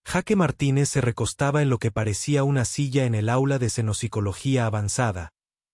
Jaque Martínez se recostaba en lo que parecía una silla en el aula de Cenopsicología avanzada,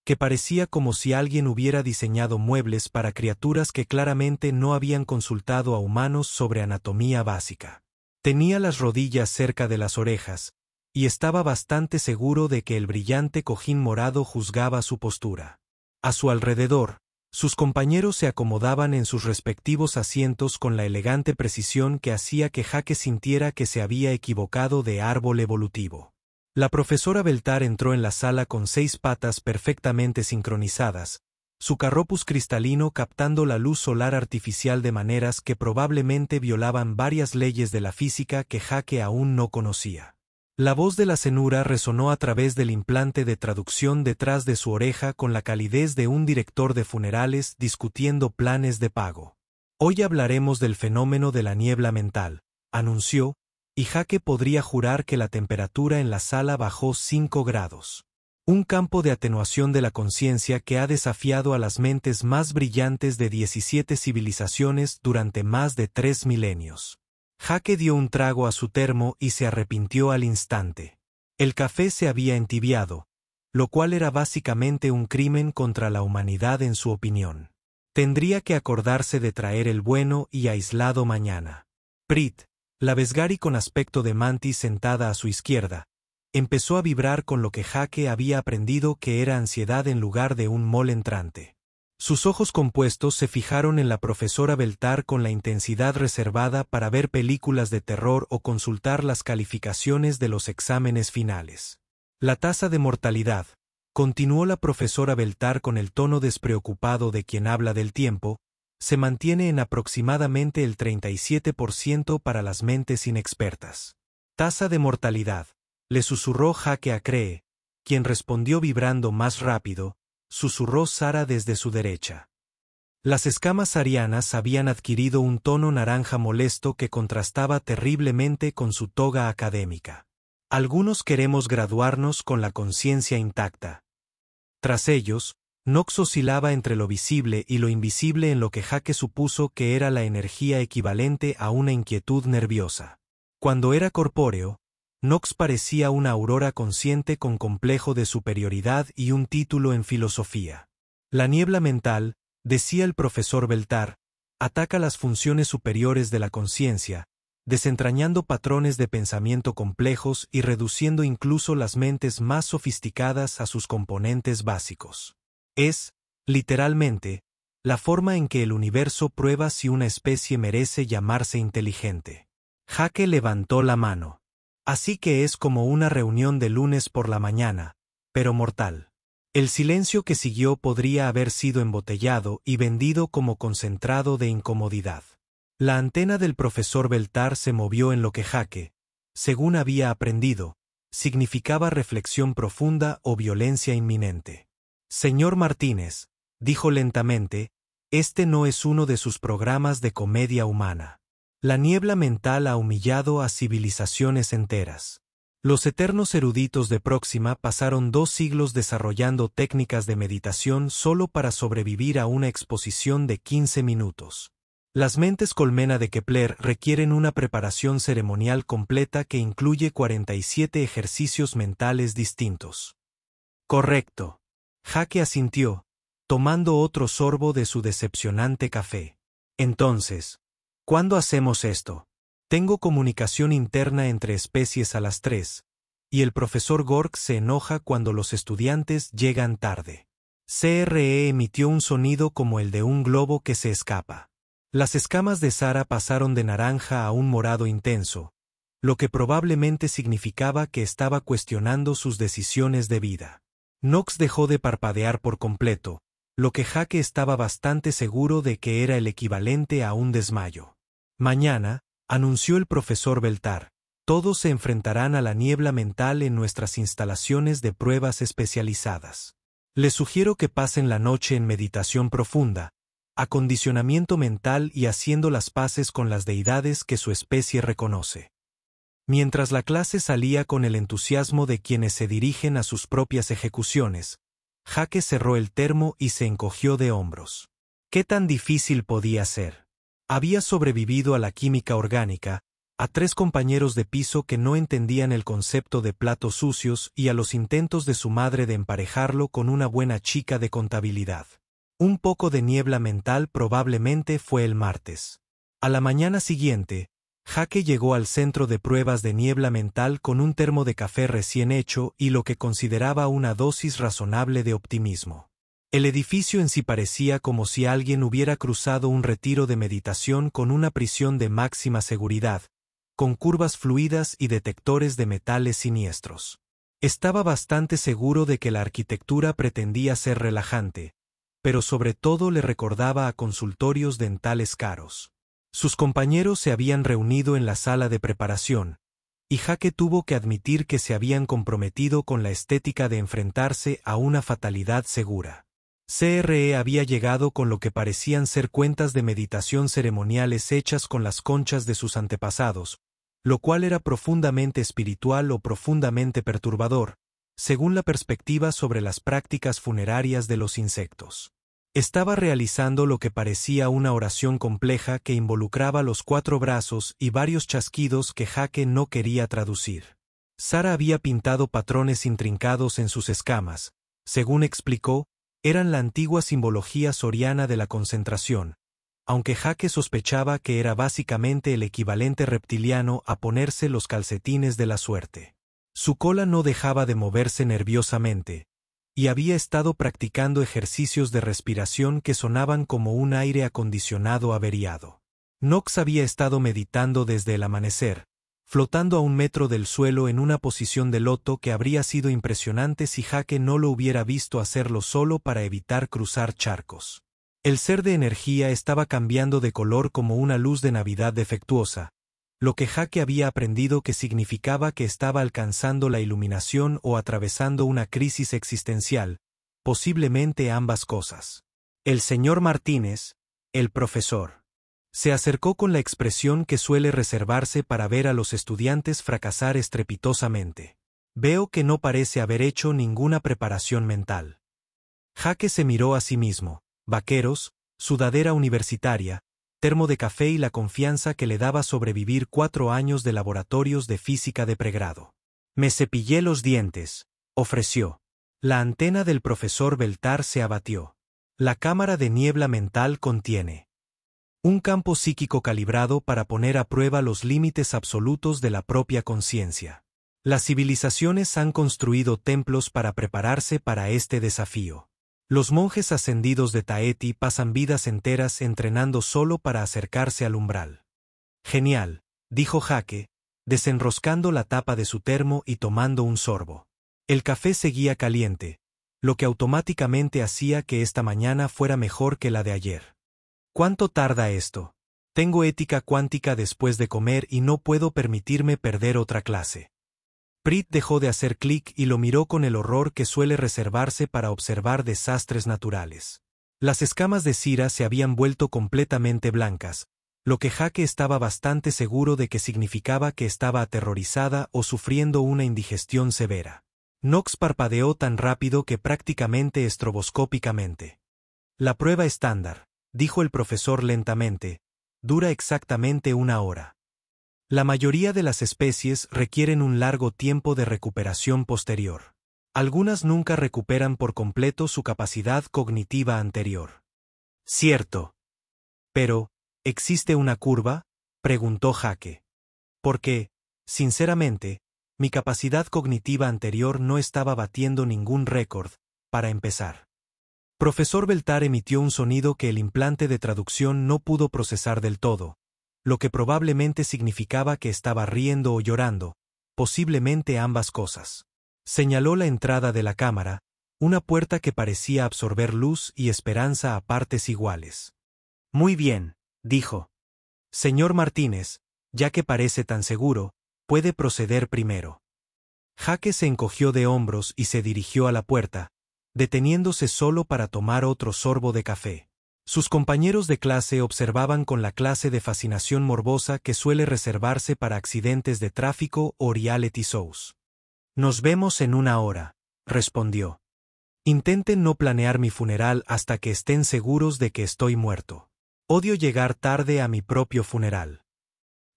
que parecía como si alguien hubiera diseñado muebles para criaturas que claramente no habían consultado a humanos sobre anatomía básica. Tenía las rodillas cerca de las orejas, y estaba bastante seguro de que el brillante cojín morado juzgaba su postura. A su alrededor, sus compañeros se acomodaban en sus respectivos asientos con la elegante precisión que hacía que Jaque sintiera que se había equivocado de árbol evolutivo. La profesora Beltar entró en la sala con 6 patas perfectamente sincronizadas, su carropus cristalino captando la luz solar artificial de maneras que probablemente violaban varias leyes de la física que Jaque aún no conocía. La voz de la cenura resonó a través del implante de traducción detrás de su oreja con la calidez de un director de funerales discutiendo planes de pago. Hoy hablaremos del fenómeno de la niebla mental, anunció, y Jaque podría jurar que la temperatura en la sala bajó 5 grados. Un campo de atenuación de la conciencia que ha desafiado a las mentes más brillantes de 17 civilizaciones durante más de 3 milenios. Jaque dio un trago a su termo y se arrepintió al instante. El café se había entibiado, lo cual era básicamente un crimen contra la humanidad en su opinión. Tendría que acordarse de traer el bueno y aislado mañana. Prit, la Vesgari con aspecto de mantis sentada a su izquierda, empezó a vibrar con lo que Jaque había aprendido que era ansiedad en lugar de un mol entrante. Sus ojos compuestos se fijaron en la profesora Beltar con la intensidad reservada para ver películas de terror o consultar las calificaciones de los exámenes finales. La tasa de mortalidad, continuó la profesora Beltar con el tono despreocupado de quien habla del tiempo, se mantiene en aproximadamente el 37% para las mentes inexpertas. Tasa de mortalidad, le susurró Jaque a Cree, quien respondió vibrando más rápido, susurró Sara desde su derecha. Las escamas arianas habían adquirido un tono naranja molesto que contrastaba terriblemente con su toga académica. Algunos queremos graduarnos con la conciencia intacta. Tras ellos, Knox oscilaba entre lo visible y lo invisible en lo que Jaque supuso que era la energía equivalente a una inquietud nerviosa. Cuando era corpóreo, Knox parecía una aurora consciente con complejo de superioridad y un título en filosofía. La niebla mental, decía el profesor Beltar, ataca las funciones superiores de la conciencia, desentrañando patrones de pensamiento complejos y reduciendo incluso las mentes más sofisticadas a sus componentes básicos. Es, literalmente, la forma en que el universo prueba si una especie merece llamarse inteligente. Jaque levantó la mano. Así que es como una reunión de lunes por la mañana, pero mortal. El silencio que siguió podría haber sido embotellado y vendido como concentrado de incomodidad. La antena del profesor Beltar se movió en lo que Jaque, según había aprendido, significaba reflexión profunda o violencia inminente. Señor Martínez, dijo lentamente, este no es uno de sus programas de comedia humana. La niebla mental ha humillado a civilizaciones enteras. Los eternos eruditos de Próxima pasaron 2 siglos desarrollando técnicas de meditación solo para sobrevivir a una exposición de 15 minutos. Las mentes colmena de Kepler requieren una preparación ceremonial completa que incluye 47 ejercicios mentales distintos. Correcto. Jaque asintió, tomando otro sorbo de su decepcionante café. Entonces, ¿cuándo hacemos esto? Tengo comunicación interna entre especies a las 3, y el profesor Gork se enoja cuando los estudiantes llegan tarde. CRE emitió un sonido como el de un globo que se escapa. Las escamas de Sara pasaron de naranja a un morado intenso, lo que probablemente significaba que estaba cuestionando sus decisiones de vida. Knox dejó de parpadear por completo, lo que Jaque estaba bastante seguro de que era el equivalente a un desmayo. Mañana, anunció el profesor Beltar, todos se enfrentarán a la niebla mental en nuestras instalaciones de pruebas especializadas. Les sugiero que pasen la noche en meditación profunda, acondicionamiento mental y haciendo las paces con las deidades que su especie reconoce. Mientras la clase salía con el entusiasmo de quienes se dirigen a sus propias ejecuciones, Jaque cerró el termo y se encogió de hombros. ¿Qué tan difícil podía ser? Había sobrevivido a la química orgánica, a 3 compañeros de piso que no entendían el concepto de platos sucios y a los intentos de su madre de emparejarlo con una buena chica de contabilidad. Un poco de niebla mental probablemente fue el martes. A la mañana siguiente, Jake llegó al centro de pruebas de niebla mental con un termo de café recién hecho y lo que consideraba una dosis razonable de optimismo. El edificio en sí parecía como si alguien hubiera cruzado un retiro de meditación con una prisión de máxima seguridad, con curvas fluidas y detectores de metales siniestros. Estaba bastante seguro de que la arquitectura pretendía ser relajante, pero sobre todo le recordaba a consultorios dentales caros. Sus compañeros se habían reunido en la sala de preparación, y Jake tuvo que admitir que se habían comprometido con la estética de enfrentarse a una fatalidad segura. CRE había llegado con lo que parecían ser cuentas de meditación ceremoniales hechas con las conchas de sus antepasados, lo cual era profundamente espiritual o profundamente perturbador, según la perspectiva sobre las prácticas funerarias de los insectos. Estaba realizando lo que parecía una oración compleja que involucraba los 4 brazos y varios chasquidos que Jake no quería traducir. Sara había pintado patrones intrincados en sus escamas, según explicó, eran la antigua simbología soriana de la concentración, aunque Jake sospechaba que era básicamente el equivalente reptiliano a ponerse los calcetines de la suerte. Su cola no dejaba de moverse nerviosamente, y había estado practicando ejercicios de respiración que sonaban como un aire acondicionado averiado. Knox había estado meditando desde el amanecer, flotando a 1 metro del suelo en una posición de loto que habría sido impresionante si Jake no lo hubiera visto hacerlo solo para evitar cruzar charcos. El ser de energía estaba cambiando de color como una luz de Navidad defectuosa, lo que Jake había aprendido que significaba que estaba alcanzando la iluminación o atravesando una crisis existencial, posiblemente ambas cosas. El señor Martínez, el profesor, se acercó con la expresión que suele reservarse para ver a los estudiantes fracasar estrepitosamente. Veo que no parece haber hecho ninguna preparación mental. Jake se miró a sí mismo, vaqueros, sudadera universitaria, termo de café y la confianza que le daba sobrevivir 4 años de laboratorios de física de pregrado. Me cepillé los dientes, ofreció. La antena del profesor Beltar se abatió. La cámara de niebla mental contiene un campo psíquico calibrado para poner a prueba los límites absolutos de la propia conciencia. Las civilizaciones han construido templos para prepararse para este desafío. Los monjes ascendidos de Tahiti pasan vidas enteras entrenando solo para acercarse al umbral. Genial, dijo Jake, desenroscando la tapa de su termo y tomando un sorbo. El café seguía caliente, lo que automáticamente hacía que esta mañana fuera mejor que la de ayer. ¿Cuánto tarda esto? Tengo ética cuántica después de comer y no puedo permitirme perder otra clase. Prit dejó de hacer clic y lo miró con el horror que suele reservarse para observar desastres naturales. Las escamas de Cira se habían vuelto completamente blancas, lo que Jake estaba bastante seguro de que significaba que estaba aterrorizada o sufriendo una indigestión severa. Knox parpadeó tan rápido que prácticamente estroboscópicamente. La prueba estándar, dijo el profesor lentamente, dura exactamente 1 hora. La mayoría de las especies requieren un largo tiempo de recuperación posterior. Algunas nunca recuperan por completo su capacidad cognitiva anterior. Cierto. Pero, ¿existe una curva?, preguntó Jake. Porque, sinceramente, mi capacidad cognitiva anterior no estaba batiendo ningún récord, para empezar. Profesor Beltar emitió un sonido que el implante de traducción no pudo procesar del todo, lo que probablemente significaba que estaba riendo o llorando, posiblemente ambas cosas. Señaló la entrada de la cámara, una puerta que parecía absorber luz y esperanza a partes iguales. Muy bien, dijo. Señor Martínez, ya que parece tan seguro, puede proceder primero. Jake se encogió de hombros y se dirigió a la puerta, deteniéndose solo para tomar otro sorbo de café. Sus compañeros de clase observaban con la clase de fascinación morbosa que suele reservarse para accidentes de tráfico o reality shows. Nos vemos en 1 hora, respondió. Intenten no planear mi funeral hasta que estén seguros de que estoy muerto. Odio llegar tarde a mi propio funeral.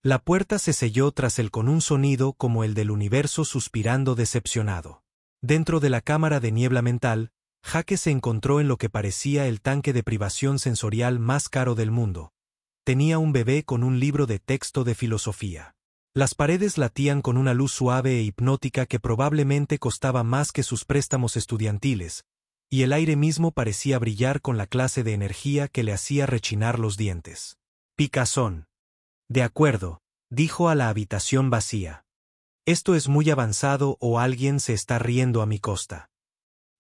La puerta se selló tras él con un sonido como el del universo suspirando decepcionado. Dentro de la cámara de niebla mental, Jake se encontró en lo que parecía el tanque de privación sensorial más caro del mundo. Tenía un bebé con un libro de texto de filosofía. Las paredes latían con una luz suave e hipnótica que probablemente costaba más que sus préstamos estudiantiles, y el aire mismo parecía brillar con la clase de energía que le hacía rechinar los dientes. Picazón. De acuerdo, dijo a la habitación vacía. Esto es muy avanzado o alguien se está riendo a mi costa.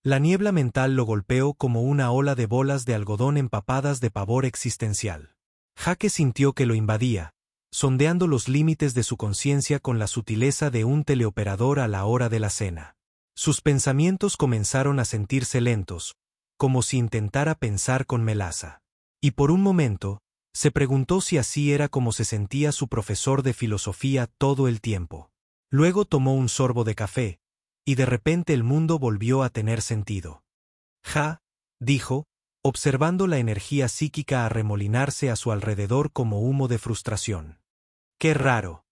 La niebla mental lo golpeó como una ola de bolas de algodón empapadas de pavor existencial. Jake sintió que lo invadía, sondeando los límites de su conciencia con la sutileza de un teleoperador a la hora de la cena. Sus pensamientos comenzaron a sentirse lentos, como si intentara pensar con melaza. Y por un momento, se preguntó si así era como se sentía su profesor de filosofía todo el tiempo. Luego tomó un sorbo de café, y de repente el mundo volvió a tener sentido. Dijo, observando la energía psíquica arremolinarse a su alrededor como humo de frustración. ¡Qué raro!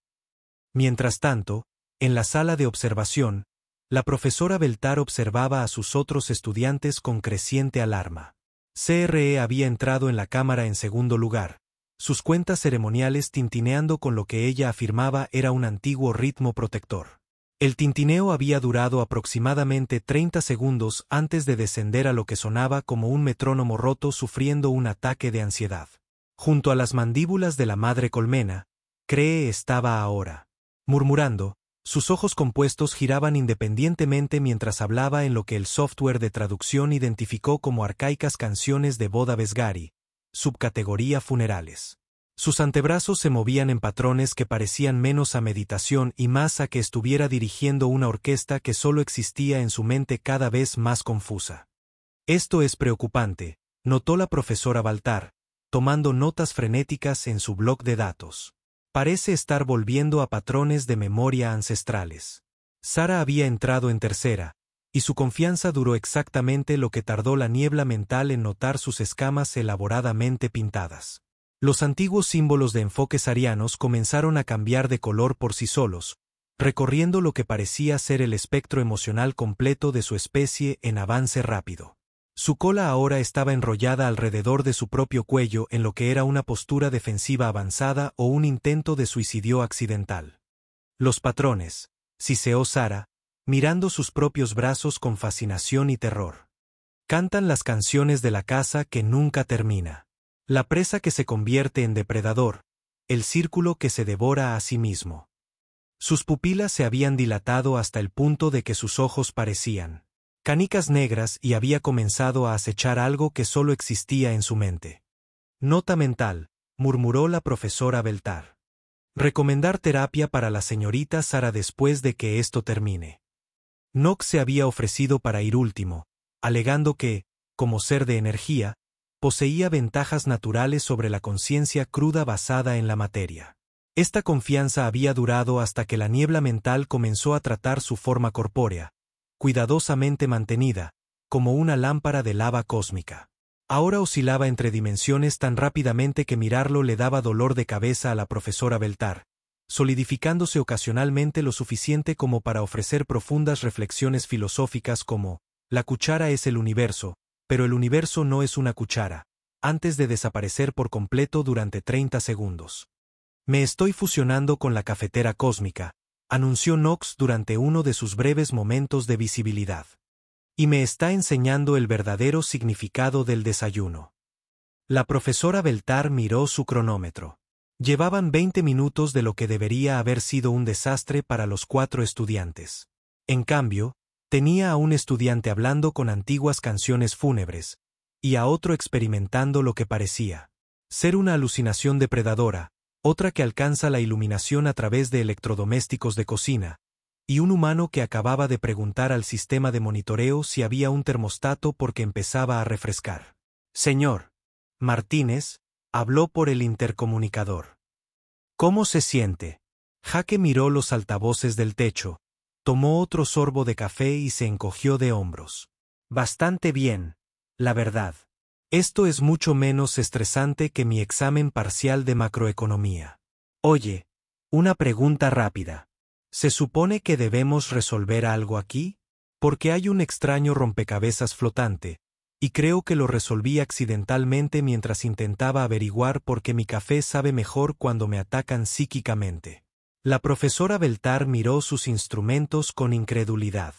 Mientras tanto, en la sala de observación, la profesora Beltar observaba a sus otros estudiantes con creciente alarma. CRE había entrado en la cámara en segundo lugar, sus cuentas ceremoniales tintineando con lo que ella afirmaba era un antiguo ritmo protector. El tintineo había durado aproximadamente 30 segundos antes de descender a lo que sonaba como un metrónomo roto sufriendo un ataque de ansiedad. Junto a las mandíbulas de la madre colmena, Cree estaba ahora. Murmurando, sus ojos compuestos giraban independientemente mientras hablaba en lo que el software de traducción identificó como arcaicas canciones de boda Vesgari, subcategoría funerales. Sus antebrazos se movían en patrones que parecían menos a meditación y más a que estuviera dirigiendo una orquesta que solo existía en su mente cada vez más confusa. Esto es preocupante, notó la profesora Baltar, tomando notas frenéticas en su bloc de datos. Parece estar volviendo a patrones de memoria ancestrales. Sara había entrado en tercera, y su confianza duró exactamente lo que tardó la niebla mental en notar sus escamas elaboradamente pintadas. Los antiguos símbolos de enfoques arianos comenzaron a cambiar de color por sí solos, recorriendo lo que parecía ser el espectro emocional completo de su especie en avance rápido. Su cola ahora estaba enrollada alrededor de su propio cuello en lo que era una postura defensiva avanzada o un intento de suicidio accidental. Los patrones, siseó Sara, mirando sus propios brazos con fascinación y terror. Cantan las canciones de la caza que nunca termina. La presa que se convierte en depredador, el círculo que se devora a sí mismo. Sus pupilas se habían dilatado hasta el punto de que sus ojos parecían canicas negras y había comenzado a acechar algo que solo existía en su mente. Nota mental, murmuró la profesora Beltar. Recomendar terapia para la señorita Sara después de que esto termine. Nox se había ofrecido para ir último, alegando que, como ser de energía, poseía ventajas naturales sobre la conciencia cruda basada en la materia. Esta confianza había durado hasta que la niebla mental comenzó a tratar su forma corpórea, cuidadosamente mantenida, como una lámpara de lava cósmica. Ahora oscilaba entre dimensiones tan rápidamente que mirarlo le daba dolor de cabeza a la profesora Beltar, solidificándose ocasionalmente lo suficiente como para ofrecer profundas reflexiones filosóficas como, la cuchara es el universo, pero el universo no es una cuchara, antes de desaparecer por completo durante 30 segundos. Me estoy fusionando con la cafetera cósmica, anunció Nox durante uno de sus breves momentos de visibilidad. Y me está enseñando el verdadero significado del desayuno. La profesora Beltar miró su cronómetro. Llevaban 20 minutos de lo que debería haber sido un desastre para los 4 estudiantes. En cambio, tenía a un estudiante hablando con antiguas canciones fúnebres, y a otro experimentando lo que parecía ser una alucinación depredadora, otra que alcanza la iluminación a través de electrodomésticos de cocina, y un humano que acababa de preguntar al sistema de monitoreo si había un termostato porque empezaba a refrescar. Señor Martínez, habló por el intercomunicador. ¿Cómo se siente? Jake miró los altavoces del techo, tomó otro sorbo de café y se encogió de hombros. Bastante bien, la verdad. Esto es mucho menos estresante que mi examen parcial de macroeconomía. Oye, Una pregunta rápida. ¿Se supone que debemos resolver algo aquí? Porque hay un extraño rompecabezas flotante, y creo que lo resolví accidentalmente mientras intentaba averiguar por qué mi café sabe mejor cuando me atacan psíquicamente. La profesora Beltar miró sus instrumentos con incredulidad.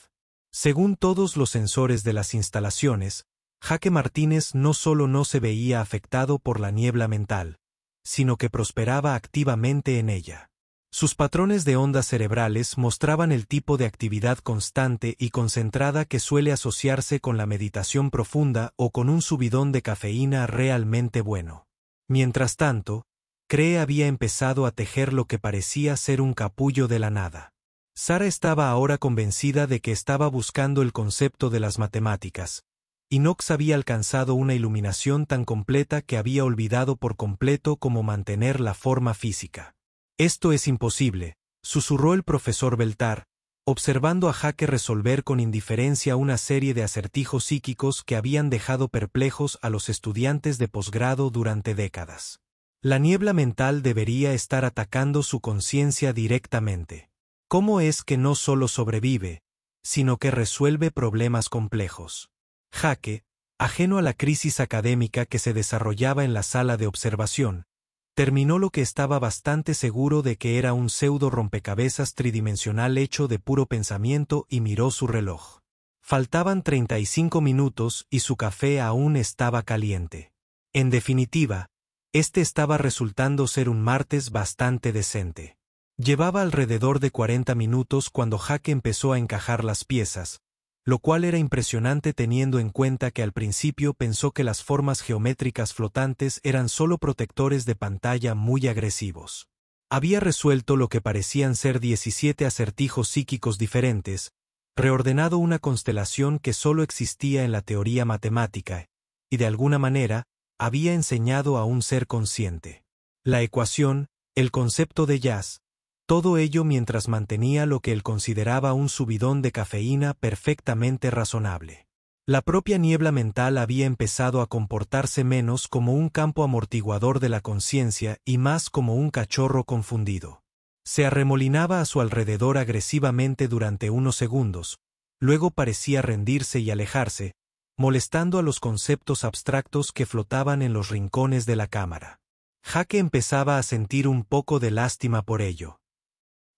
Según todos los sensores de las instalaciones, Jaque Martínez no solo no se veía afectado por la niebla mental, sino que prosperaba activamente en ella. Sus patrones de ondas cerebrales mostraban el tipo de actividad constante y concentrada que suele asociarse con la meditación profunda o con un subidón de cafeína realmente bueno. Mientras tanto, Cree había empezado a tejer lo que parecía ser un capullo de la nada. Sara estaba ahora convencida de que estaba buscando el concepto de las matemáticas, y Knox había alcanzado una iluminación tan completa que había olvidado por completo cómo mantener la forma física. «Esto es imposible», susurró el profesor Beltar, observando a Jaque resolver con indiferencia una serie de acertijos psíquicos que habían dejado perplejos a los estudiantes de posgrado durante décadas. La niebla mental debería estar atacando su conciencia directamente. ¿Cómo es que no solo sobrevive, sino que resuelve problemas complejos? Jaque, ajeno a la crisis académica que se desarrollaba en la sala de observación, terminó lo que estaba bastante seguro de que era un pseudo rompecabezas tridimensional hecho de puro pensamiento y miró su reloj. Faltaban 35 minutos y su café aún estaba caliente. En definitiva, este estaba resultando ser un martes bastante decente. Llevaba alrededor de 40 minutos cuando Jaque empezó a encajar las piezas, lo cual era impresionante teniendo en cuenta que al principio pensó que las formas geométricas flotantes eran solo protectores de pantalla muy agresivos. Había resuelto lo que parecían ser 17 acertijos psíquicos diferentes, reordenado una constelación que solo existía en la teoría matemática, y de alguna manera, había enseñado a un ser consciente. La ecuación, el concepto de jazz, todo ello mientras mantenía lo que él consideraba un subidón de cafeína perfectamente razonable. La propia niebla mental había empezado a comportarse menos como un campo amortiguador de la conciencia y más como un cachorro confundido. Se arremolinaba a su alrededor agresivamente durante unos segundos, luego parecía rendirse y alejarse, molestando a los conceptos abstractos que flotaban en los rincones de la cámara. Jaque empezaba a sentir un poco de lástima por ello.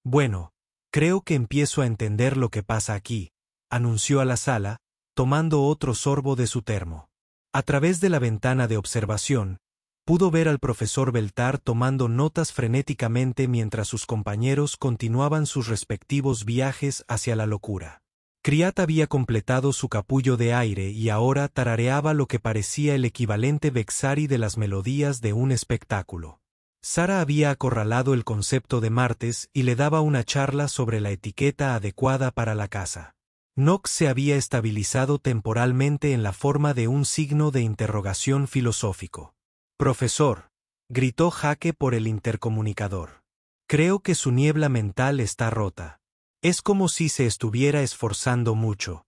«Bueno, creo que empiezo a entender lo que pasa aquí», anunció a la sala, tomando otro sorbo de su termo. A través de la ventana de observación, pudo ver al profesor Beltar tomando notas frenéticamente mientras sus compañeros continuaban sus respectivos viajes hacia la locura. Criat había completado su capullo de aire y ahora tarareaba lo que parecía el equivalente vexari de las melodías de un espectáculo. Sara había acorralado el concepto de martes y le daba una charla sobre la etiqueta adecuada para la casa. Knox se había estabilizado temporalmente en la forma de un signo de interrogación filosófico. «Profesor», gritó Jaque por el intercomunicador. «Creo que su niebla mental está rota. Es como si se estuviera esforzando mucho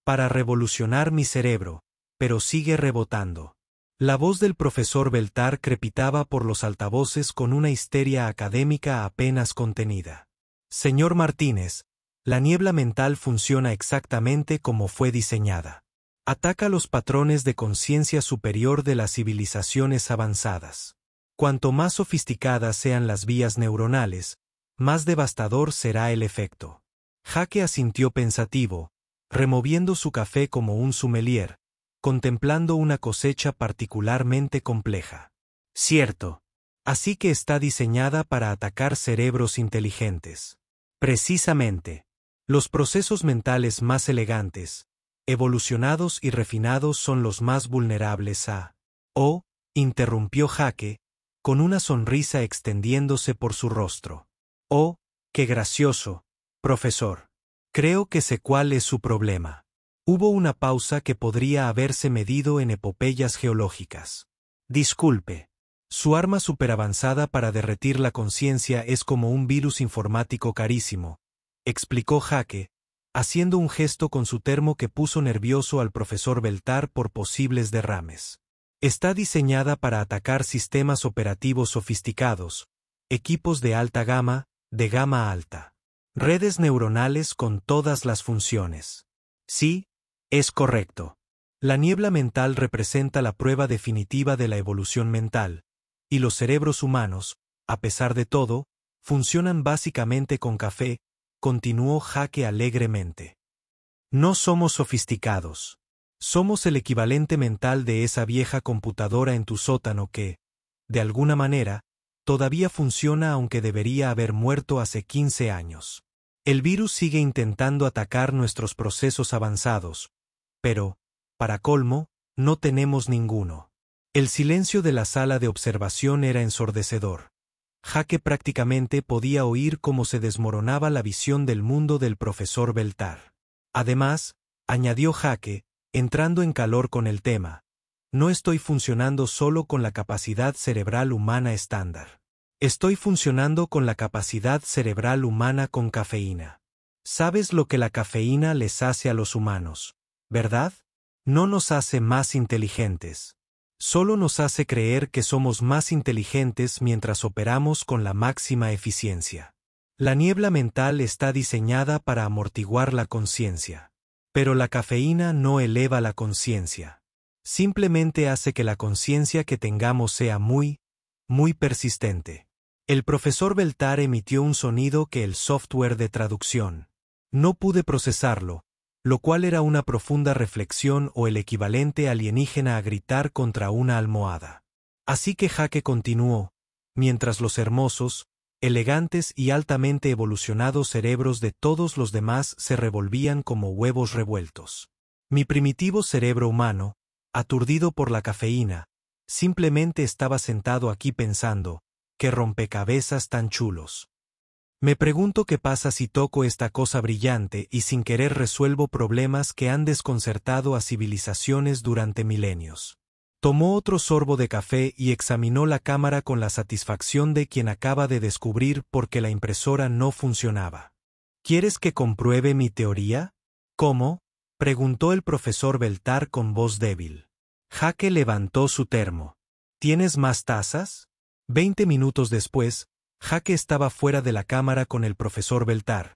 para revolucionar mi cerebro, pero sigue rebotando». La voz del profesor Beltar crepitaba por los altavoces con una histeria académica apenas contenida. «Señor Martínez, la niebla mental funciona exactamente como fue diseñada. Ataca los patrones de conciencia superior de las civilizaciones avanzadas. Cuanto más sofisticadas sean las vías neuronales, más devastador será el efecto». Jaque asintió pensativo, removiendo su café como un sommelier, contemplando una cosecha particularmente compleja. «Cierto. Así que está diseñada para atacar cerebros inteligentes. Precisamente. Los procesos mentales más elegantes, evolucionados y refinados son los más vulnerables a...» «Oh», interrumpió Jaque, con una sonrisa extendiéndose por su rostro. «Oh, qué gracioso, profesor. Creo que sé cuál es su problema». Hubo una pausa que podría haberse medido en epopeyas geológicas. «Disculpe. Su arma superavanzada para derretir la conciencia es como un virus informático carísimo», explicó Jaque, haciendo un gesto con su termo que puso nervioso al profesor Beltar por posibles derrames. «Está diseñada para atacar sistemas operativos sofisticados, equipos de alta gama, de gama alta. Redes neuronales con todas las funciones. Sí, es correcto. La niebla mental representa la prueba definitiva de la evolución mental, y los cerebros humanos, a pesar de todo, funcionan básicamente con café, continuó Jake alegremente. No somos sofisticados. Somos el equivalente mental de esa vieja computadora en tu sótano que, de alguna manera, todavía funciona aunque debería haber muerto hace 15 años. El virus sigue intentando atacar nuestros procesos avanzados, pero, para colmo, no tenemos ninguno. El silencio de la sala de observación era ensordecedor. Jake prácticamente podía oír cómo se desmoronaba la visión del mundo del profesor Beltar. Además, añadió Jake, entrando en calor con el tema, no estoy funcionando solo con la capacidad cerebral humana estándar. Estoy funcionando con la capacidad cerebral humana con cafeína. ¿Sabes lo que la cafeína les hace a los humanos, verdad? No nos hace más inteligentes. Solo nos hace creer que somos más inteligentes mientras operamos con la máxima eficiencia. La niebla mental está diseñada para amortiguar la conciencia. Pero la cafeína no eleva la conciencia. Simplemente hace que la conciencia que tengamos sea muy persistente. El profesor Beltar emitió un sonido que el software de traducción no pude procesarlo, lo cual era una profunda reflexión o el equivalente alienígena a gritar contra una almohada. Así que Jake continuó, mientras los hermosos, elegantes y altamente evolucionados cerebros de todos los demás se revolvían como huevos revueltos. Mi primitivo cerebro humano, aturdido por la cafeína, simplemente estaba sentado aquí pensando, ¡qué rompecabezas tan chulos! Me pregunto qué pasa si toco esta cosa brillante y sin querer resuelvo problemas que han desconcertado a civilizaciones durante milenios. Tomó otro sorbo de café y examinó la cámara con la satisfacción de quien acaba de descubrir por qué la impresora no funcionaba. ¿Quieres que compruebe mi teoría? ¿Cómo? Preguntó el profesor Beltar con voz débil. Jake levantó su termo. ¿Tienes más tazas? 20 minutos después, Jake estaba fuera de la cámara con el profesor Beltar,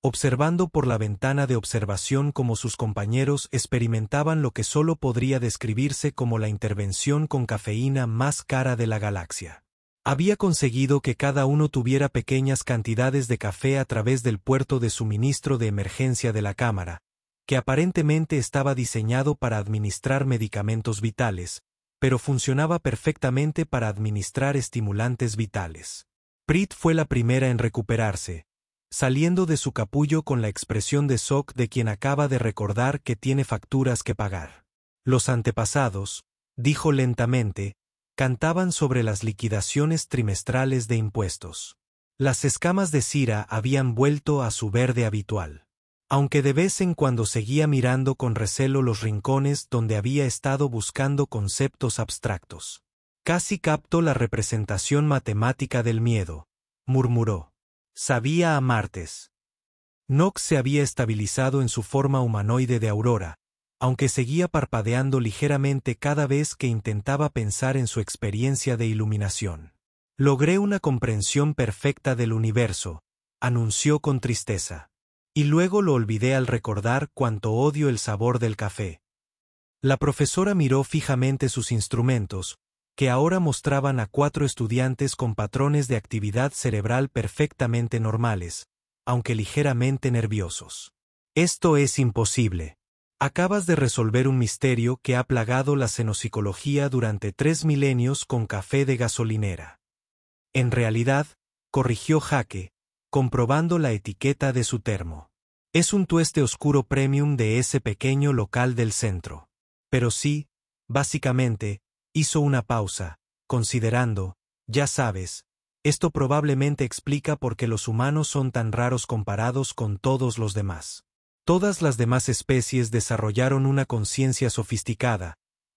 observando por la ventana de observación cómo sus compañeros experimentaban lo que solo podría describirse como la intervención con cafeína más cara de la galaxia. Había conseguido que cada uno tuviera pequeñas cantidades de café a través del puerto de suministro de emergencia de la cámara, que aparentemente estaba diseñado para administrar medicamentos vitales, pero funcionaba perfectamente para administrar estimulantes vitales. Prit fue la primera en recuperarse, saliendo de su capullo con la expresión de shock de quien acaba de recordar que tiene facturas que pagar. Los antepasados, dijo lentamente, cantaban sobre las liquidaciones trimestrales de impuestos. Las escamas de cira habían vuelto a su verde habitual. Aunque de vez en cuando seguía mirando con recelo los rincones donde había estado buscando conceptos abstractos. Casi captó la representación matemática del miedo, murmuró. Sabía a martes. Nox se había estabilizado en su forma humanoide de Aurora, aunque seguía parpadeando ligeramente cada vez que intentaba pensar en su experiencia de iluminación. Logré una comprensión perfecta del universo, anunció con tristeza. Y luego lo olvidé al recordar cuánto odio el sabor del café. La profesora miró fijamente sus instrumentos, que ahora mostraban a 4 estudiantes con patrones de actividad cerebral perfectamente normales, aunque ligeramente nerviosos. Esto es imposible. Acabas de resolver un misterio que ha plagado la xenopsicología durante 3 milenios con café de gasolinera. En realidad, corrigió Jake, comprobando la etiqueta de su termo. Es un tueste oscuro premium de ese pequeño local del centro. Pero sí, básicamente, hizo una pausa, considerando, ya sabes, esto probablemente explica por qué los humanos son tan raros comparados con todos los demás. Todas las demás especies desarrollaron una conciencia sofisticada,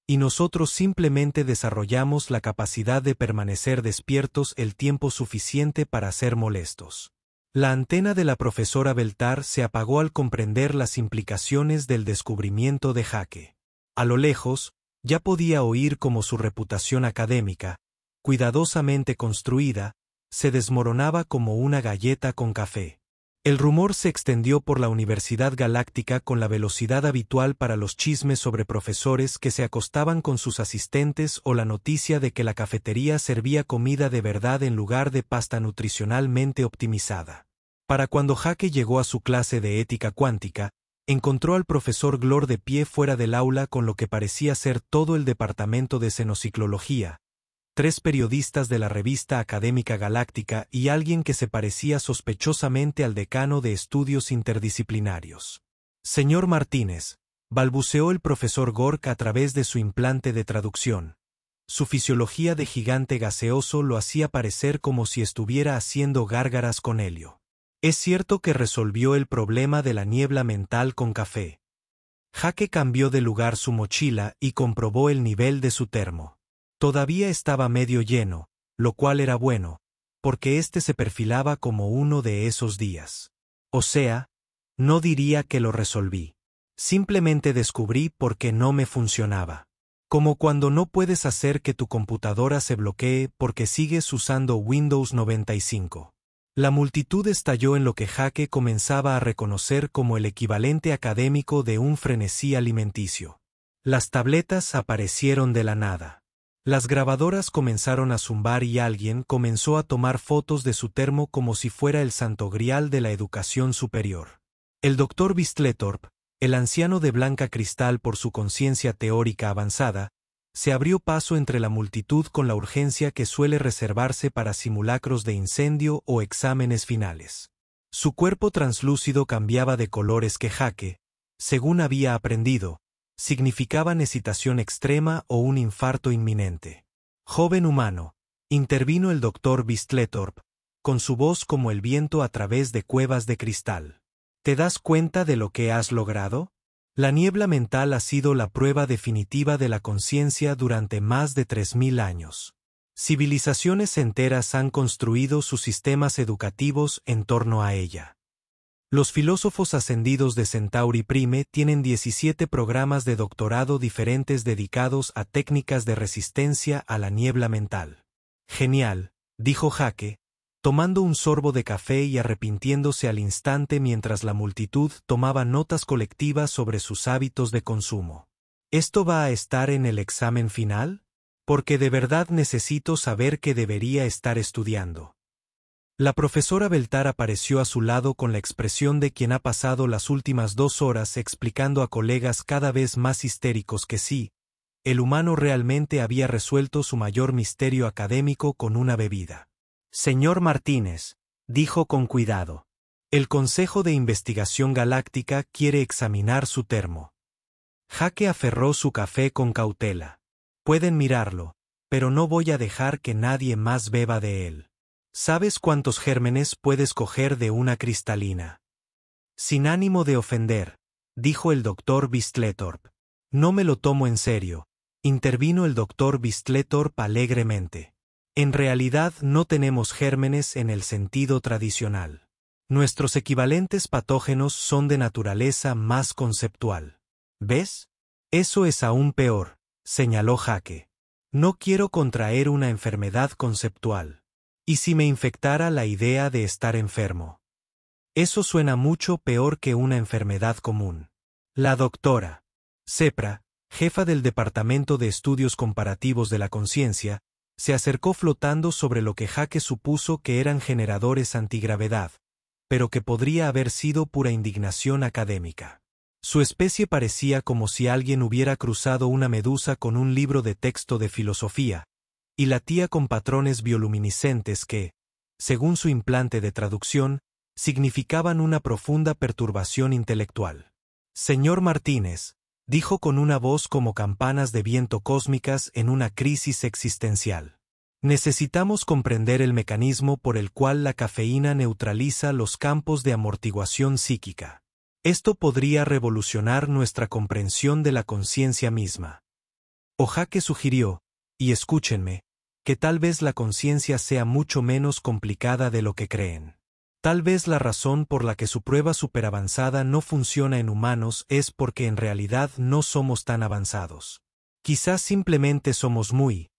y nosotros simplemente desarrollamos la capacidad de permanecer despiertos el tiempo suficiente para ser molestos. La antena de la profesora Beltar se apagó al comprender las implicaciones del descubrimiento de Jake. A lo lejos, ya podía oír cómo su reputación académica, cuidadosamente construida, se desmoronaba como una galleta con café. El rumor se extendió por la Universidad Galáctica con la velocidad habitual para los chismes sobre profesores que se acostaban con sus asistentes o la noticia de que la cafetería servía comida de verdad en lugar de pasta nutricionalmente optimizada. Para cuando Jake llegó a su clase de ética cuántica, encontró al profesor Glor de pie fuera del aula con lo que parecía ser todo el departamento de xenociclología, 3 periodistas de la revista académica Galáctica y alguien que se parecía sospechosamente al decano de estudios interdisciplinarios. Señor Martínez, balbuceó el profesor Gork a través de su implante de traducción. Su fisiología de gigante gaseoso lo hacía parecer como si estuviera haciendo gárgaras con helio. Es cierto que resolvió el problema de la niebla mental con café. Jake cambió de lugar su mochila y comprobó el nivel de su termo. Todavía estaba medio lleno, lo cual era bueno, porque este se perfilaba como uno de esos días. O sea, no diría que lo resolví. Simplemente descubrí por qué no me funcionaba. Como cuando no puedes hacer que tu computadora se bloquee porque sigues usando Windows 95. La multitud estalló en lo que Jake comenzaba a reconocer como el equivalente académico de un frenesí alimenticio. Las tabletas aparecieron de la nada. Las grabadoras comenzaron a zumbar y alguien comenzó a tomar fotos de su termo como si fuera el santo grial de la educación superior. El Dr. Bistletorp, el anciano de blanca cristal por su conciencia teórica avanzada, se abrió paso entre la multitud con la urgencia que suele reservarse para simulacros de incendio o exámenes finales. Su cuerpo translúcido cambiaba de colores que Jake, según había aprendido, significaban excitación extrema o un infarto inminente. Joven humano, intervino el Dr. Bistletorp, con su voz como el viento a través de cuevas de cristal. ¿Te das cuenta de lo que has logrado? La niebla mental ha sido la prueba definitiva de la conciencia durante más de 3000 años. Civilizaciones enteras han construido sus sistemas educativos en torno a ella. Los filósofos ascendidos de Centauri Prime tienen 17 programas de doctorado diferentes dedicados a técnicas de resistencia a la niebla mental. Genial, dijo Jake, tomando un sorbo de café y arrepintiéndose al instante mientras la multitud tomaba notas colectivas sobre sus hábitos de consumo. ¿Esto va a estar en el examen final? Porque de verdad necesito saber qué debería estar estudiando. La profesora Beltar apareció a su lado con la expresión de quien ha pasado las últimas 2 horas explicando a colegas cada vez más histéricos que sí, el humano realmente había resuelto su mayor misterio académico con una bebida. Señor Martínez, dijo con cuidado. El Consejo de Investigación Galáctica quiere examinar su termo. Jake aferró su café con cautela. Pueden mirarlo, pero no voy a dejar que nadie más beba de él. ¿Sabes cuántos gérmenes puedes coger de una cristalina? Sin ánimo de ofender, dijo el Dr. Bistletorp. No me lo tomo en serio, intervino el Dr. Bistletorp alegremente. En realidad no tenemos gérmenes en el sentido tradicional. Nuestros equivalentes patógenos son de naturaleza más conceptual. ¿Ves? Eso es aún peor, señaló Jake. No quiero contraer una enfermedad conceptual. ¿Y si me infectara la idea de estar enfermo? Eso suena mucho peor que una enfermedad común. La doctora Sepra, jefa del Departamento de Estudios Comparativos de la Conciencia, se acercó flotando sobre lo que Jake supuso que eran generadores antigravedad, pero que podría haber sido pura indignación académica. Su especie parecía como si alguien hubiera cruzado una medusa con un libro de texto de filosofía, y latía con patrones bioluminiscentes que, según su implante de traducción, significaban una profunda perturbación intelectual. Señor Martínez, dijo con una voz como campanas de viento cósmicas en una crisis existencial. Necesitamos comprender el mecanismo por el cual la cafeína neutraliza los campos de amortiguación psíquica. Esto podría revolucionar nuestra comprensión de la conciencia misma. O Jake sugirió, y escúchenme, que tal vez la conciencia sea mucho menos complicada de lo que creen. Tal vez la razón por la que su prueba superavanzada no funciona en humanos es porque en realidad no somos tan avanzados. Quizás simplemente somos muy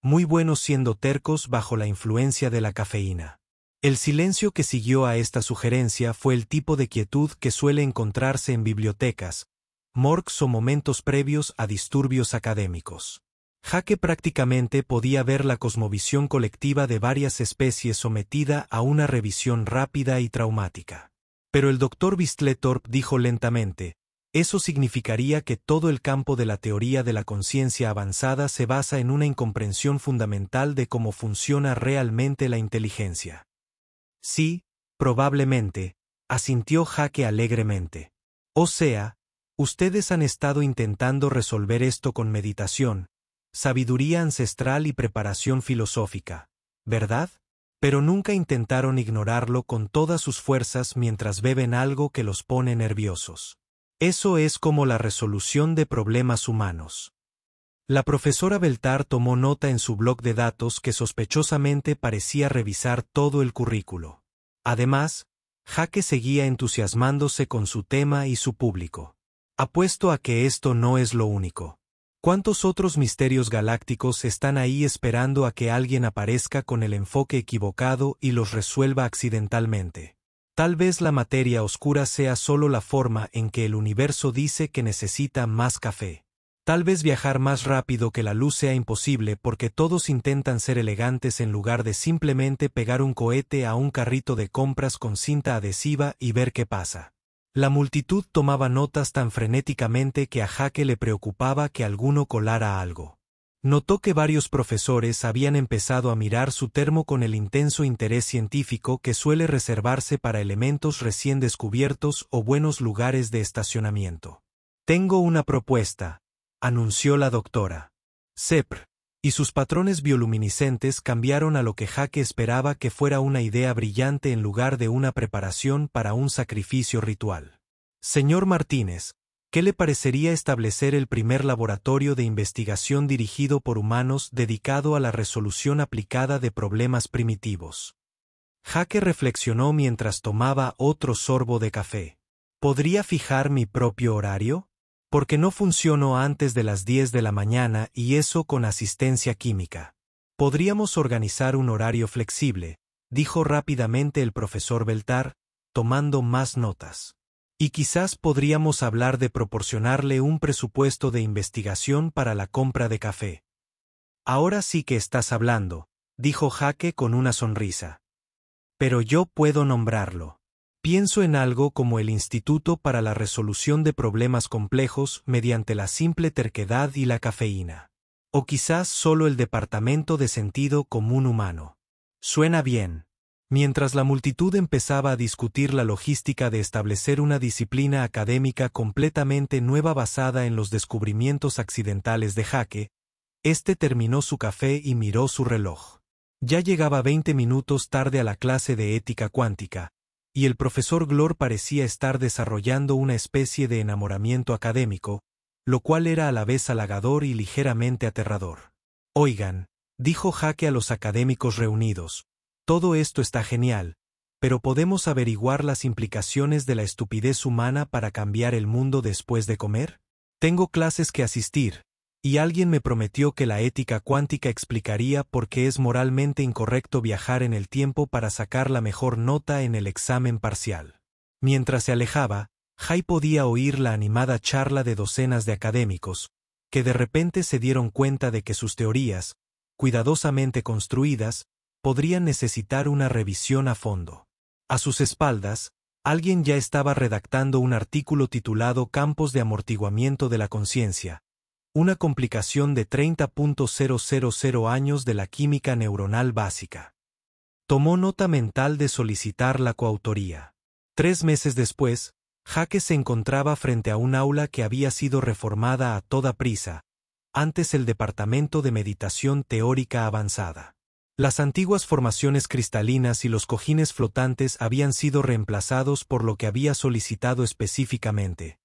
muy buenos siendo tercos bajo la influencia de la cafeína. El silencio que siguió a esta sugerencia fue el tipo de quietud que suele encontrarse en bibliotecas, morgues o momentos previos a disturbios académicos. Jake prácticamente podía ver la cosmovisión colectiva de varias especies sometida a una revisión rápida y traumática. Pero el Dr. Bistletorp dijo lentamente, eso significaría que todo el campo de la teoría de la conciencia avanzada se basa en una incomprensión fundamental de cómo funciona realmente la inteligencia. Sí, probablemente, asintió Jake alegremente. O sea, ustedes han estado intentando resolver esto con meditación, sabiduría ancestral y preparación filosófica, ¿verdad? Pero nunca intentaron ignorarlo con todas sus fuerzas mientras beben algo que los pone nerviosos. Eso es como la resolución de problemas humanos. La profesora Beltar tomó nota en su bloc de datos que sospechosamente parecía revisar todo el currículo. Además, Jake seguía entusiasmándose con su tema y su público. Apuesto a que esto no es lo único. ¿Cuántos otros misterios galácticos están ahí esperando a que alguien aparezca con el enfoque equivocado y los resuelva accidentalmente? Tal vez la materia oscura sea solo la forma en que el universo dice que necesita más café. Tal vez viajar más rápido que la luz sea imposible porque todos intentan ser elegantes en lugar de simplemente pegar un cohete a un carrito de compras con cinta adhesiva y ver qué pasa. La multitud tomaba notas tan frenéticamente que a Jake le preocupaba que alguno colara algo. Notó que varios profesores habían empezado a mirar su termo con el intenso interés científico que suele reservarse para elementos recién descubiertos o buenos lugares de estacionamiento. Tengo una propuesta, anunció la doctora Sepr, y sus patrones bioluminiscentes cambiaron a lo que Jake esperaba que fuera una idea brillante en lugar de una preparación para un sacrificio ritual. Señor Martínez, ¿qué le parecería establecer el primer laboratorio de investigación dirigido por humanos dedicado a la resolución aplicada de problemas primitivos? Jake reflexionó mientras tomaba otro sorbo de café. ¿Podría fijar mi propio horario? Porque no funciono antes de las 10 de la mañana y eso con asistencia química. Podríamos organizar un horario flexible, dijo rápidamente el profesor Beltar, tomando más notas. Y quizás podríamos hablar de proporcionarle un presupuesto de investigación para la compra de café. Ahora sí que estás hablando, dijo Jake con una sonrisa. Pero yo puedo nombrarlo. Pienso en algo como el Instituto para la Resolución de Problemas Complejos mediante la simple terquedad y la cafeína. O quizás solo el Departamento de Sentido Común Humano. Suena bien. Mientras la multitud empezaba a discutir la logística de establecer una disciplina académica completamente nueva basada en los descubrimientos accidentales de Jake, este terminó su café y miró su reloj. Ya llegaba 20 minutos tarde a la clase de ética cuántica, y el profesor Glor parecía estar desarrollando una especie de enamoramiento académico, lo cual era a la vez halagador y ligeramente aterrador. Oigan, dijo Jake a los académicos reunidos, todo esto está genial, pero ¿podemos averiguar las implicaciones de la estupidez humana para cambiar el mundo después de comer? Tengo clases que asistir, y alguien me prometió que la ética cuántica explicaría por qué es moralmente incorrecto viajar en el tiempo para sacar la mejor nota en el examen parcial. Mientras se alejaba, Jay podía oír la animada charla de docenas de académicos, que de repente se dieron cuenta de que sus teorías, cuidadosamente construidas, podrían necesitar una revisión a fondo. A sus espaldas, alguien ya estaba redactando un artículo titulado Campos de amortiguamiento de la conciencia, una complicación de 30.000 años de la química neuronal básica. Tomó nota mental de solicitar la coautoría. 3 meses después, Jake se encontraba frente a un aula que había sido reformada a toda prisa, antes el Departamento de Meditación Teórica Avanzada. Las antiguas formaciones cristalinas y los cojines flotantes habían sido reemplazados por lo que había solicitado específicamente.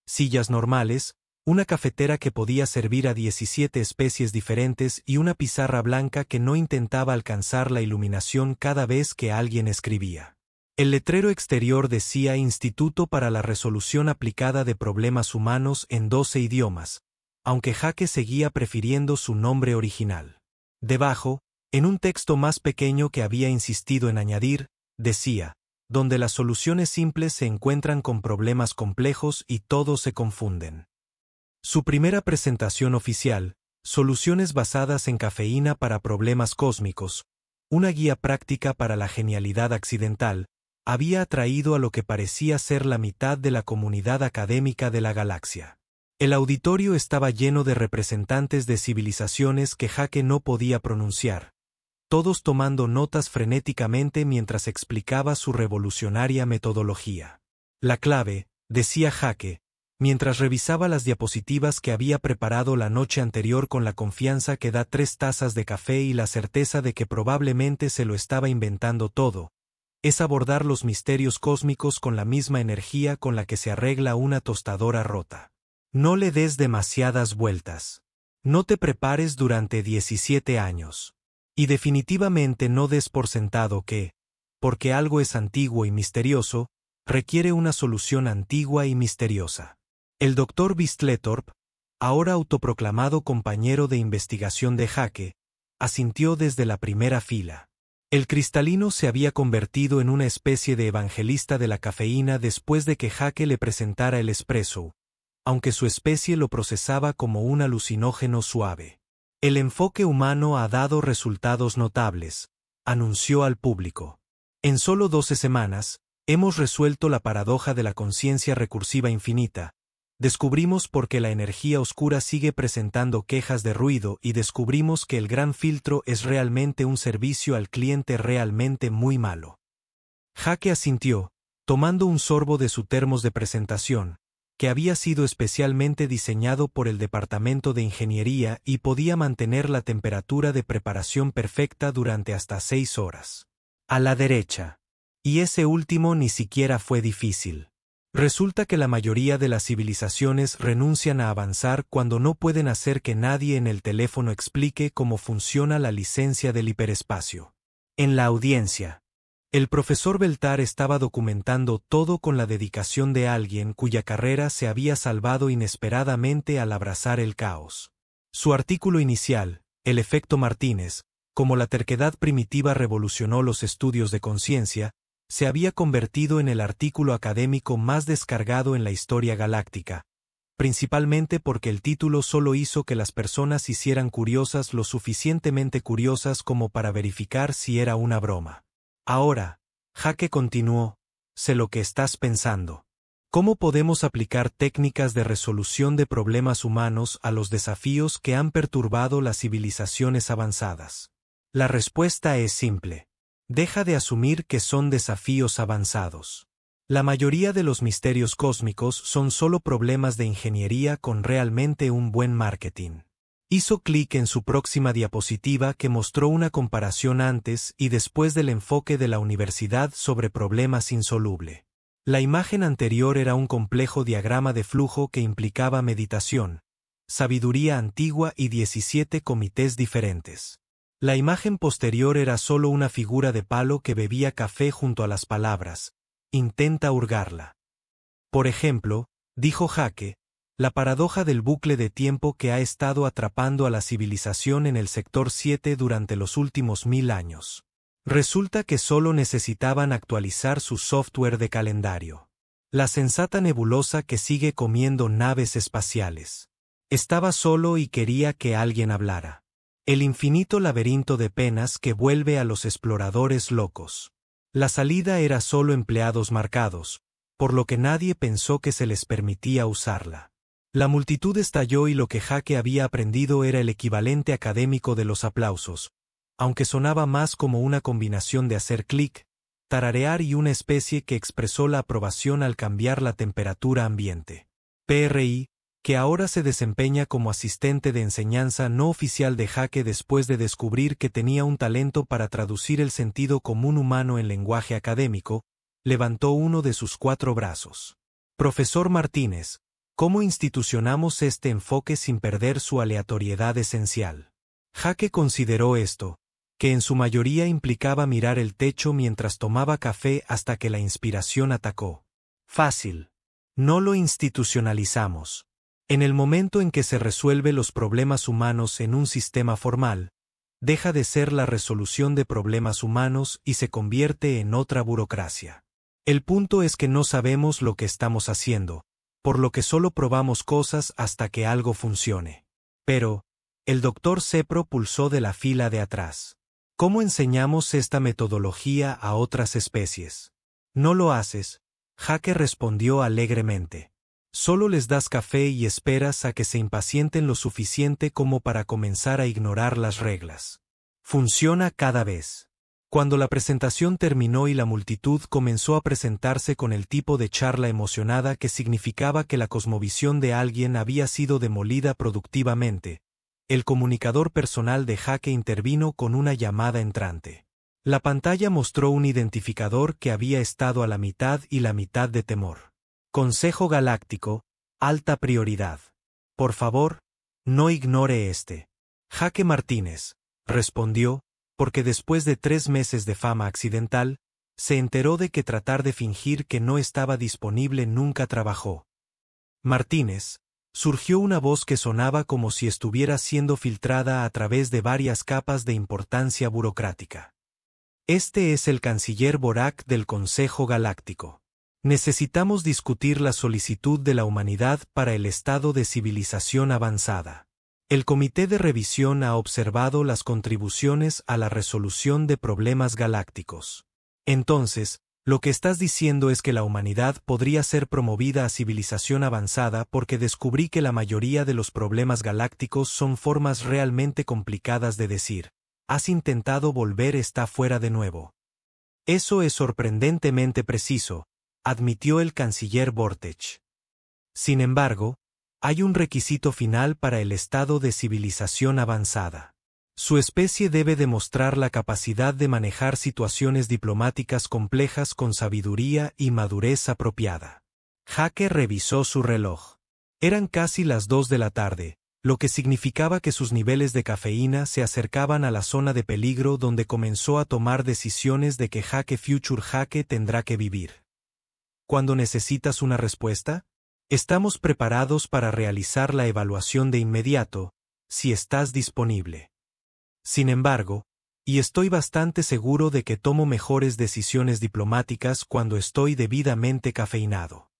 Sillas normales, una cafetera que podía servir a 17 especies diferentes y una pizarra blanca que no intentaba alcanzar la iluminación cada vez que alguien escribía. El letrero exterior decía Instituto para la Resolución Aplicada de Problemas Humanos en 12 idiomas, aunque Jake seguía prefiriendo su nombre original. Debajo, en un texto más pequeño que había insistido en añadir, decía, donde las soluciones simples se encuentran con problemas complejos y todos se confunden. Su primera presentación oficial, Soluciones basadas en cafeína para problemas cósmicos, una guía práctica para la genialidad accidental, había atraído a lo que parecía ser la mitad de la comunidad académica de la galaxia. El auditorio estaba lleno de representantes de civilizaciones que Jake no podía pronunciar, todos tomando notas frenéticamente mientras explicaba su revolucionaria metodología. La clave, decía Jake, mientras revisaba las diapositivas que había preparado la noche anterior con la confianza que da 3 tazas de café y la certeza de que probablemente se lo estaba inventando todo, es abordar los misterios cósmicos con la misma energía con la que se arregla una tostadora rota. No le des demasiadas vueltas. No te prepares durante 17 años. Y definitivamente no des por sentado que, porque algo es antiguo y misterioso, requiere una solución antigua y misteriosa. El Dr. Bistletorp, ahora autoproclamado compañero de investigación de Jake, asintió desde la primera fila. El cristalino se había convertido en una especie de evangelista de la cafeína después de que Jake le presentara el espresso, aunque su especie lo procesaba como un alucinógeno suave. El enfoque humano ha dado resultados notables, anunció al público. En solo 12 semanas, hemos resuelto la paradoja de la conciencia recursiva infinita. Descubrimos por qué la energía oscura sigue presentando quejas de ruido y descubrimos que el gran filtro es realmente un servicio al cliente realmente muy malo. Jake asintió, tomando un sorbo de su termos de presentación, que había sido especialmente diseñado por el departamento de ingeniería y podía mantener la temperatura de preparación perfecta durante hasta 6 horas. A la derecha. Y ese último ni siquiera fue difícil. Resulta que la mayoría de las civilizaciones renuncian a avanzar cuando no pueden hacer que nadie en el teléfono explique cómo funciona la licencia del hiperespacio. En la audiencia, el profesor Beltar estaba documentando todo con la dedicación de alguien cuya carrera se había salvado inesperadamente al abrazar el caos. Su artículo inicial, El efecto Martínez, como la terquedad primitiva revolucionó los estudios de conciencia, se había convertido en el artículo académico más descargado en la historia galáctica, principalmente porque el título solo hizo que las personas hicieran curiosas lo suficientemente curiosas como para verificar si era una broma. Ahora, Jake continuó, sé lo que estás pensando. ¿Cómo podemos aplicar técnicas de resolución de problemas humanos a los desafíos que han perturbado las civilizaciones avanzadas? La respuesta es simple. Deja de asumir que son desafíos avanzados. La mayoría de los misterios cósmicos son solo problemas de ingeniería con realmente un buen marketing. Hizo clic en su próxima diapositiva que mostró una comparación antes y después del enfoque de la universidad sobre problemas insoluble. La imagen anterior era un complejo diagrama de flujo que implicaba meditación, sabiduría antigua y 17 comités diferentes. La imagen posterior era solo una figura de palo que bebía café junto a las palabras, intenta hurgarla. Por ejemplo, dijo Jake, la paradoja del bucle de tiempo que ha estado atrapando a la civilización en el sector 7 durante los últimos 1000 años. Resulta que solo necesitaban actualizar su software de calendario. La sensata nebulosa que sigue comiendo naves espaciales. Estaba solo y quería que alguien hablara. El infinito laberinto de penas que vuelve a los exploradores locos. La salida era solo empleados marcados, por lo que nadie pensó que se les permitía usarla. La multitud estalló y lo que Jake había aprendido era el equivalente académico de los aplausos, aunque sonaba más como una combinación de hacer clic, tararear y una especie que expresó la aprobación al cambiar la temperatura ambiente. PRI, que ahora se desempeña como asistente de enseñanza no oficial de Jake después de descubrir que tenía un talento para traducir el sentido común humano en lenguaje académico, levantó uno de sus 4 brazos. Profesor Martínez, ¿cómo institucionamos este enfoque sin perder su aleatoriedad esencial? Jake consideró esto, que en su mayoría implicaba mirar el techo mientras tomaba café hasta que la inspiración atacó. Fácil. No lo institucionalizamos. En el momento en que se resuelve los problemas humanos en un sistema formal, deja de ser la resolución de problemas humanos y se convierte en otra burocracia. El punto es que no sabemos lo que estamos haciendo, por lo que solo probamos cosas hasta que algo funcione. Pero, el doctor se propulsó de la fila de atrás. ¿Cómo enseñamos esta metodología a otras especies? No lo haces, Jake respondió alegremente. Solo les das café y esperas a que se impacienten lo suficiente como para comenzar a ignorar las reglas. Funciona cada vez. Cuando la presentación terminó y la multitud comenzó a presentarse con el tipo de charla emocionada que significaba que la cosmovisión de alguien había sido demolida productivamente, el comunicador personal de Jake intervino con una llamada entrante. La pantalla mostró un identificador que había estado a la mitad y la mitad de temor. Consejo Galáctico, alta prioridad. Por favor, no ignore este. Jake Martínez, respondió, porque después de 3 meses de fama accidental, se enteró de que tratar de fingir que no estaba disponible nunca trabajó. Martínez, surgió una voz que sonaba como si estuviera siendo filtrada a través de varias capas de importancia burocrática. Este es el canciller Borak del Consejo Galáctico. Necesitamos discutir la solicitud de la humanidad para el estado de civilización avanzada. El Comité de Revisión ha observado las contribuciones a la resolución de problemas galácticos. Entonces, lo que estás diciendo es que la humanidad podría ser promovida a civilización avanzada porque descubrí que la mayoría de los problemas galácticos son formas realmente complicadas de decir. Has intentado volver esta fuera de nuevo. Eso es sorprendentemente preciso, admitió el canciller Vortech. Sin embargo, hay un requisito final para el estado de civilización avanzada. Su especie debe demostrar la capacidad de manejar situaciones diplomáticas complejas con sabiduría y madurez apropiada. Jake revisó su reloj. Eran casi las 2 de la tarde, lo que significaba que sus niveles de cafeína se acercaban a la zona de peligro donde comenzó a tomar decisiones de que Jake Future Jake tendrá que vivir. ¿Cuándo necesitas una respuesta? Estamos preparados para realizar la evaluación de inmediato, si estás disponible. Sin embargo, y estoy bastante seguro de que tomo mejores decisiones diplomáticas cuando estoy debidamente cafeinado.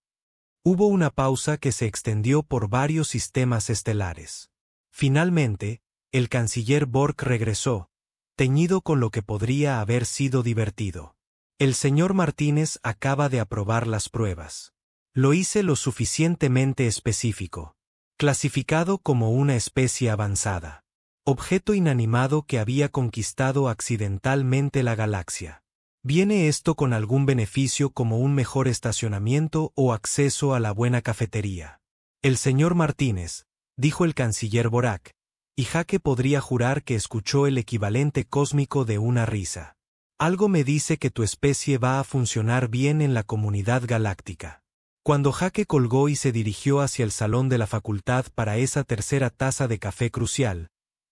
Hubo una pausa que se extendió por varios sistemas estelares. Finalmente, el canciller Bork regresó, teñido con lo que podría haber sido divertido. El señor Martínez acaba de aprobar las pruebas. Lo hice lo suficientemente específico. Clasificado como una especie avanzada. Objeto inanimado que había conquistado accidentalmente la galaxia. ¿Viene esto con algún beneficio como un mejor estacionamiento o acceso a la buena cafetería? El señor Martínez, dijo el canciller Borak, y Jake podría jurar que escuchó el equivalente cósmico de una risa. Algo me dice que tu especie va a funcionar bien en la comunidad galáctica. Cuando Jake colgó y se dirigió hacia el salón de la facultad para esa tercera taza de café crucial,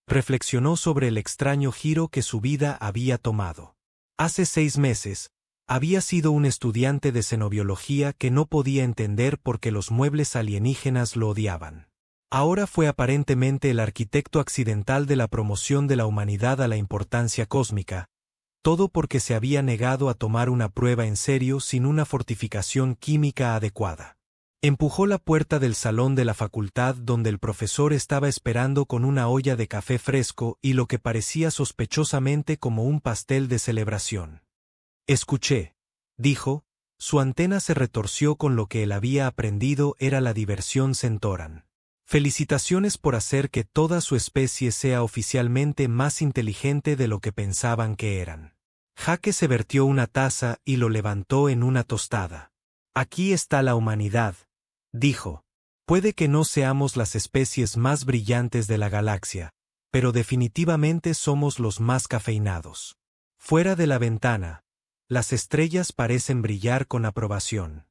reflexionó sobre el extraño giro que su vida había tomado. Hace 6 meses, había sido un estudiante de xenobiología que no podía entender por qué los muebles alienígenas lo odiaban. Ahora fue aparentemente el arquitecto accidental de la promoción de la humanidad a la importancia cósmica, todo porque se había negado a tomar una prueba en serio sin una fortificación química adecuada. Empujó la puerta del salón de la facultad donde el profesor estaba esperando con una olla de café fresco y lo que parecía sospechosamente como un pastel de celebración. Escuché, dijo, su antena se retorció con lo que él había aprendido era la diversión Centauran. Felicitaciones por hacer que toda su especie sea oficialmente más inteligente de lo que pensaban que eran. Jake se vertió una taza y lo levantó en una tostada. Aquí está la humanidad, dijo. Puede que no seamos las especies más brillantes de la galaxia, pero definitivamente somos los más cafeinados. Fuera de la ventana, las estrellas parecen brillar con aprobación.